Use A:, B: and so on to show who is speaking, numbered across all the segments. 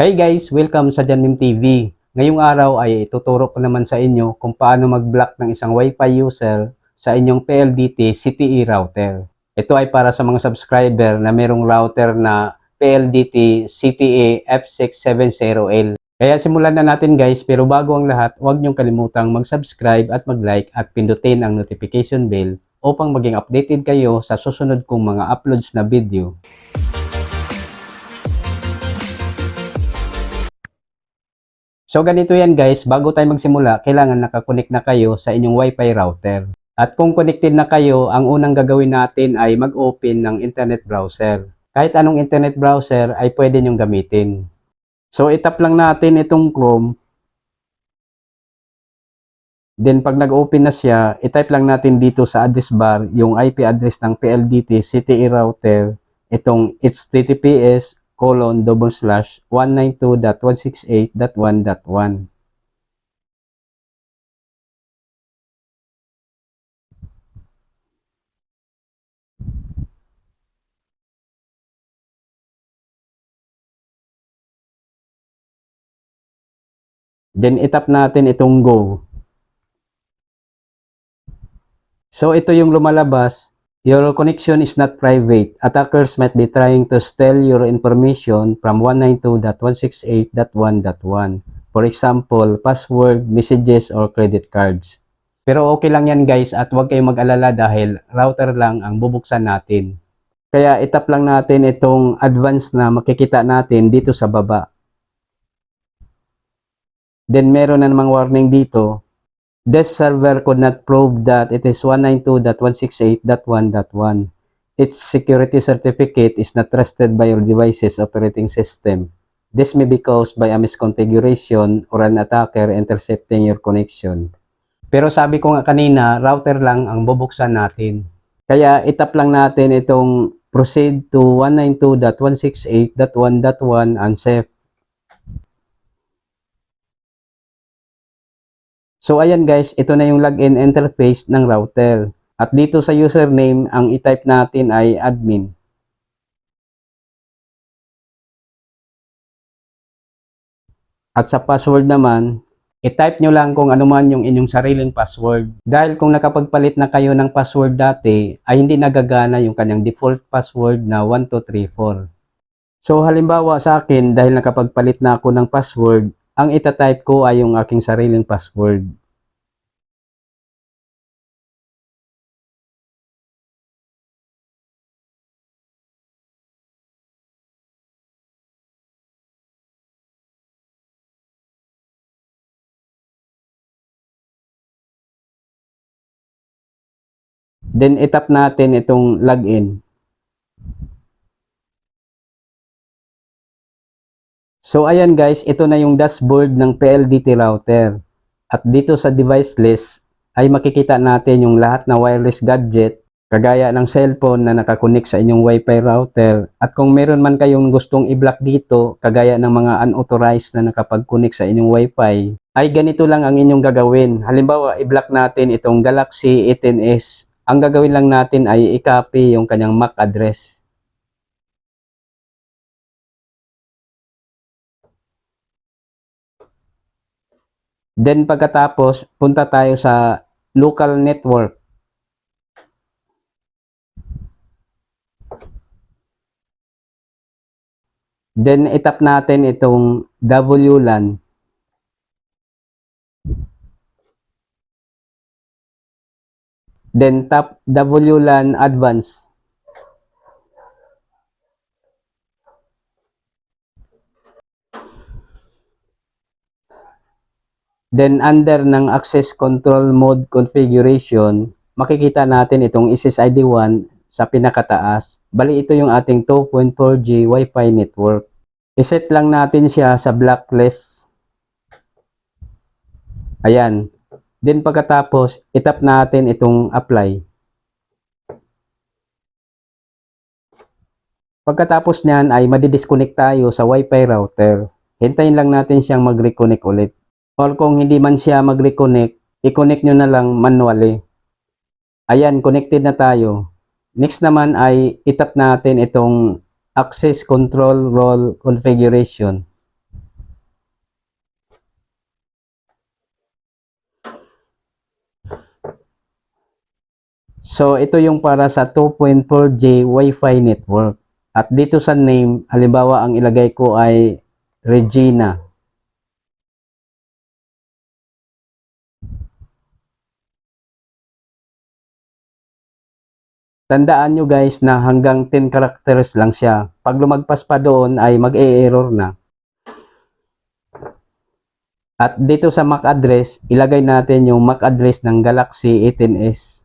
A: Hey guys! Welcome sa Janmim TV. Ngayong araw ay ituturo ko naman sa inyo kung paano mag-block ng isang Wi-Fi user sa inyong PLDT CTE router. Ito ay para sa mga subscriber na merong router na PLDT CTE F670L. Kaya simulan na natin guys, pero bago ang lahat, huwag niyong kalimutang mag-subscribe at mag-like at pindutin ang notification bell upang maging updated kayo sa susunod kong mga uploads na video. So ganito yan guys, bago tayo magsimula, kailangan nakakonect na kayo sa inyong Wi-Fi router. At kung connected na kayo, ang unang gagawin natin ay mag-open ng internet browser. Kahit anong internet browser ay pwede nyong gamitin. So itap lang natin itong Chrome. Then pag nag-open na siya, itype lang natin dito sa address bar yung IP address ng PLDT CTE router. Itong https://192.168.1.1. Then itap natin itong go. So ito yung lumalabas. Your connection is not private. Attackers might be trying to steal your information from 192.168.1.1. For example, password, messages, or credit cards. Pero okay lang yan guys at huwag kayong mag-alala dahil router lang ang bubuksan natin. Kaya itap lang natin itong advanced na makikita natin dito sa baba. Then meron na namang warning dito. This server could not prove that it is 192.168.1.1. Its security certificate is not trusted by your device's operating system. This may be caused by a misconfiguration or an attacker intercepting your connection. Pero sabi ko nga kanina, router lang ang bubuksan natin. Kaya itap lang natin itong proceed to 192.168.1.1 unsafe. So ayan guys, ito na yung login interface ng router. At dito sa username, ang i-type natin ay admin. At sa password naman, i-type nyo lang kung ano man yung inyong sariling password. Dahil kung nakapagpalit na kayo ng password dati, ay hindi nagagana yung kanyang default password na 1234. So halimbawa sa akin, dahil nakapagpalit na ako ng password, ang ita-type ko ay yung aking sariling password. Then itap natin itong login. So ayan guys, ito na yung dashboard ng PLDT router. At dito sa device list ay makikita natin yung lahat na wireless gadget kagaya ng cellphone na nakakonek sa inyong Wi-Fi router. At kung meron man kayong gustong i-block dito kagaya ng mga unauthorized na nakapag-connect sa inyong Wi-Fi, ay ganito lang ang inyong gagawin. Halimbawa, i-block natin itong Galaxy A10s. Ang gagawin lang natin ay i-copy yung kanyang MAC address. Then pagkatapos, punta tayo sa local network. Then itap natin itong WLAN. Then tap WLAN Advanced. Then under ng Access Control Mode Configuration, makikita natin itong SSID 1 sa pinakataas. Bali ito yung ating 2.4G Wi-Fi network. I-set lang natin siya sa blacklist. Ayan. Then pagkatapos, itap natin itong apply. Pagkatapos niyan ay madi-disconnect tayo sa Wi-Fi router. Hintayin lang natin siyang mag-reconnect ulit. Or kung hindi man siya mag-reconnect, i-connect nyo na lang manually. Ayan, connected na tayo. Next naman ay itap natin itong Access Control Role Configuration. So ito yung para sa 2.4G Wi-Fi network. At dito sa name, halimbawa ang ilagay ko ay Regina. Tandaan nyo guys na hanggang 10 characters lang siya. Pag lumagpas pa doon ay mag-e-error na. At dito sa MAC address, ilagay natin yung MAC address ng Galaxy A10s.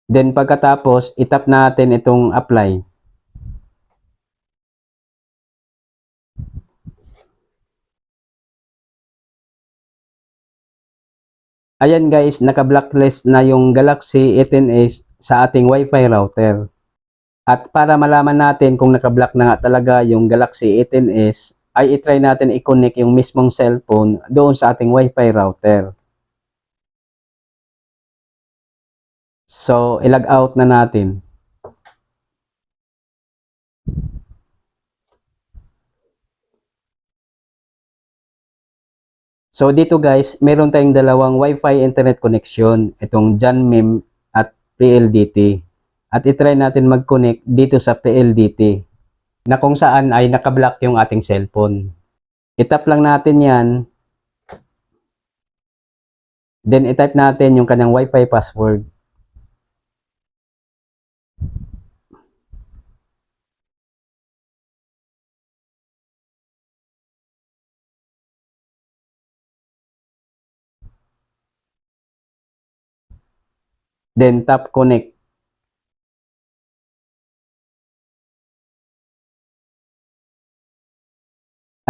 A: Then pagkatapos, itap natin itong apply. Ayan guys, naka-blacklist na yung Galaxy A10s sa ating Wi-Fi router. At para malaman natin kung naka-block na nga talaga yung Galaxy A10s, ay itry natin i-connect yung mismong cellphone doon sa ating Wi-Fi router. So, i-log out na natin. So, dito guys, meron tayong dalawang Wi-Fi internet connection. Itong JANMIM at PLDT. At itry natin mag-connect dito sa PLDT na kung saan ay nakablock yung ating cellphone. Itap lang natin yan. Then, itype natin yung kanyang Wi-Fi password. Then, tap connect.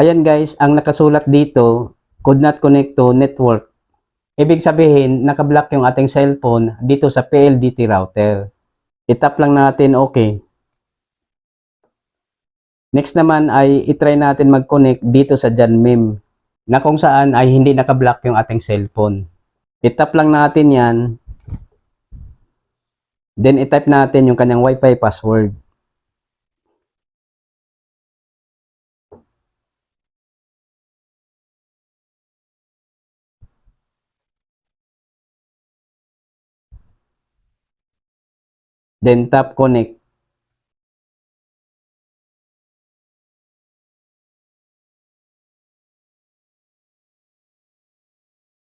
A: Ayan guys, ang nakasulat dito, could not connect to network. Ibig sabihin, nakablock yung ating cellphone dito sa PLDT router. Itap lang natin okay. Next naman ay itry natin mag-connect dito sa JANMIM na kung saan ay hindi nakablock yung ating cellphone. Itap lang natin yan. Then itype natin yung kanyang Wi-Fi password. Then tap connect.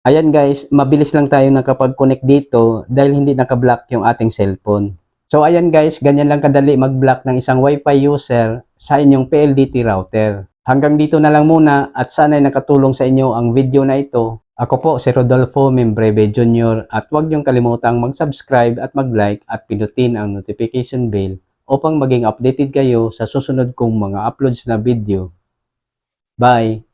A: Ayan guys, mabilis lang tayo nakapag-connect dito dahil hindi nakablock yung ating cellphone. So ayan guys, ganyan lang kadali mag-block ng isang Wi-Fi user sa inyong PLDT router. Hanggang dito na lang muna at sana'y nakatulong sa inyo ang video na ito. Ako po si Rodolfo Membreve Jr. at huwag niyong kalimutang mag-subscribe at mag-like at pindutin ang notification bell upang maging updated kayo sa susunod kong mga uploads na video. Bye!